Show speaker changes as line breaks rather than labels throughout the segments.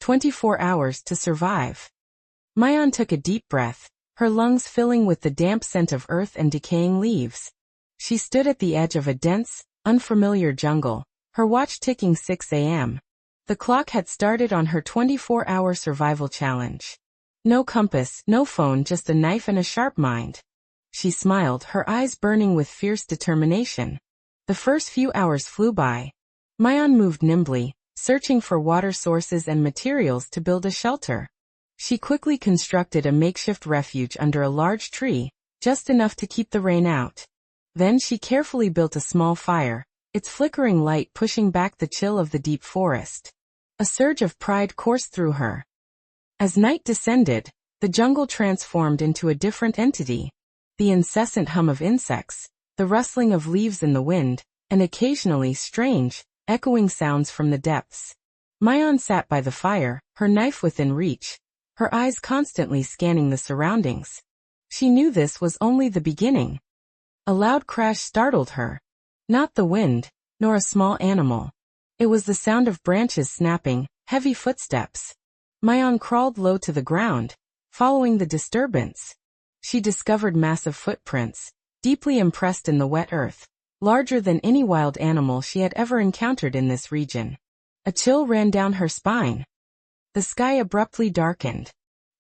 24 hours to survive. Mayan took a deep breath, her lungs filling with the damp scent of earth and decaying leaves. She stood at the edge of a dense, unfamiliar jungle, her watch ticking 6 a.m. The clock had started on her 24-hour survival challenge. No compass, no phone, just a knife and a sharp mind. She smiled, her eyes burning with fierce determination. The first few hours flew by. Mayan moved nimbly, searching for water sources and materials to build a shelter. She quickly constructed a makeshift refuge under a large tree, just enough to keep the rain out. Then she carefully built a small fire, its flickering light pushing back the chill of the deep forest. A surge of pride coursed through her. As night descended, the jungle transformed into a different entity. The incessant hum of insects, the rustling of leaves in the wind, and occasionally strange, echoing sounds from the depths. Mayan sat by the fire, her knife within reach, her eyes constantly scanning the surroundings. She knew this was only the beginning. A loud crash startled her. Not the wind, nor a small animal. It was the sound of branches snapping, heavy footsteps. Mayan crawled low to the ground, following the disturbance. She discovered massive footprints, deeply impressed in the wet earth, larger than any wild animal she had ever encountered in this region. A chill ran down her spine. The sky abruptly darkened.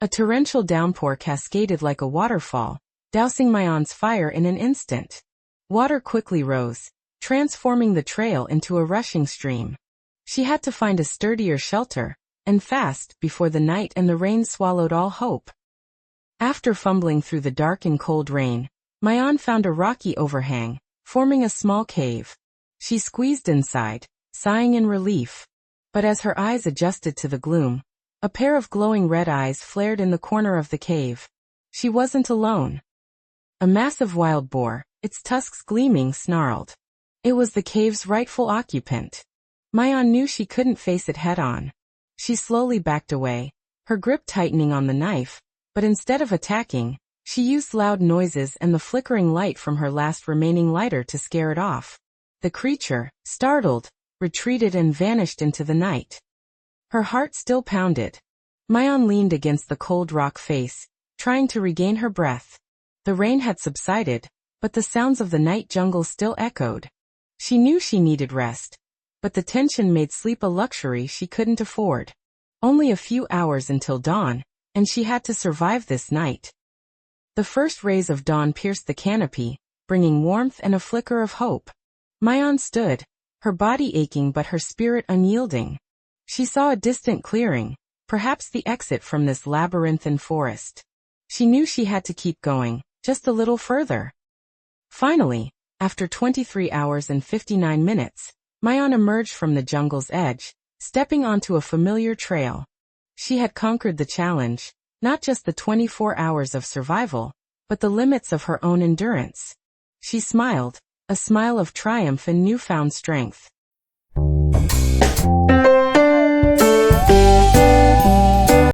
A torrential downpour cascaded like a waterfall, dousing Mayan's fire in an instant. Water quickly rose, transforming the trail into a rushing stream. She had to find a sturdier shelter, and fast, before the night and the rain swallowed all hope. After fumbling through the dark and cold rain, Mayan found a rocky overhang, forming a small cave. She squeezed inside, sighing in relief. But as her eyes adjusted to the gloom, a pair of glowing red eyes flared in the corner of the cave. She wasn't alone. A massive wild boar, its tusks gleaming, snarled. It was the cave's rightful occupant. Mayan knew she couldn't face it head-on. She slowly backed away, her grip tightening on the knife, but instead of attacking, she used loud noises and the flickering light from her last remaining lighter to scare it off. The creature, startled, retreated and vanished into the night. Her heart still pounded. Mayan leaned against the cold rock face, trying to regain her breath. The rain had subsided, but the sounds of the night jungle still echoed. She knew she needed rest, but the tension made sleep a luxury she couldn't afford. Only a few hours until dawn, and she had to survive this night. The first rays of dawn pierced the canopy, bringing warmth and a flicker of hope. Mayan stood, her body aching but her spirit unyielding. She saw a distant clearing, perhaps the exit from this labyrinthine forest. She knew she had to keep going, just a little further. Finally, after 23 hours and 59 minutes, Mayan emerged from the jungle's edge, stepping onto a familiar trail. She had conquered the challenge, not just the 24 hours of survival, but the limits of her own endurance. She smiled, a smile of triumph and newfound strength.